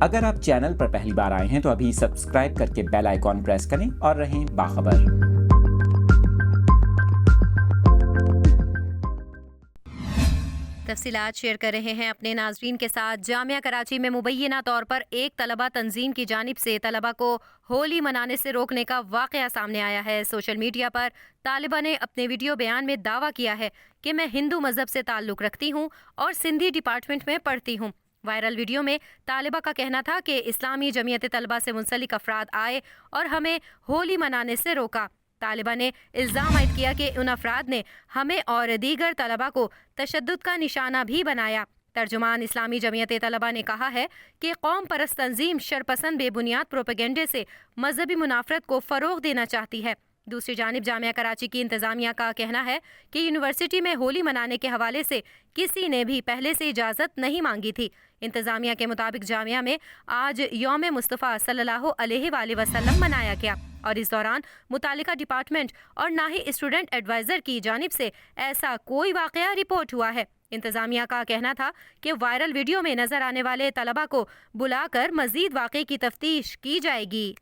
اگر آپ چینل پر پہلی بار آئے ہیں تو ابھی سبسکرائب کر کے بیل آئیکن پریس کریں اور رہیں باخبر۔ تفصیلات شیئر کر رہے ہیں اپنے ناظرین کے ساتھ۔ جامعہ کراچی میں مبینہ طور پر ایک طلبہ تنظیم کی جانب سے طلبہ کو ہولی منانے سے روکنے کا واقعہ سامنے آیا ہے۔ سوشل میڈیا پر طالبہ نے اپنے ویڈیو بیان میں دعویٰ کیا ہے کہ میں ہندو مذہب سے تعلق رکھتی ہوں اور سندھی ڈپارٹمنٹ میں پڑھتی ہوں۔ وائرل ویڈیو میں طالبہ کا کہنا تھا کہ اسلامی جمعیت طلبہ سے منسلک افراد آئے اور ہمیں ہولی منانے سے روکا۔ طالبہ نے الزام عائد کیا کہ ان افراد نے ہمیں اور دیگر طلبہ کو تشدد کا نشانہ بھی بنایا۔ ترجمان اسلامی جمعیت طلبہ نے کہا ہے کہ قوم پرست تنظیم شرپسند بے بنیاد پروپیگنڈے سے مذہبی منافرت کو فروغ دینا چاہتی ہے۔ دوسری جانب جامعہ کراچی کی انتظامیہ کا کہنا ہے کہ یونیورسٹی میں ہولی منانے کے حوالے سے کسی نے بھی پہلے سے اجازت نہیں مانگی تھی۔ انتظامیہ کے مطابق جامعہ میں آج یوم مصطفیٰ صلی اللہ علیہ وآلہ وسلم منایا گیا اور اس دوران متعلقہ ڈپارٹمنٹ اور نہ ہی اسٹوڈنٹ ایڈوائزر کی جانب سے ایسا کوئی واقعہ رپورٹ ہوا ہے۔ انتظامیہ کا کہنا تھا کہ وائرل ویڈیو میں نظر آنے والے طلبہ کو بلا کر مزید واقعے کی تفتیش کی جائے گی۔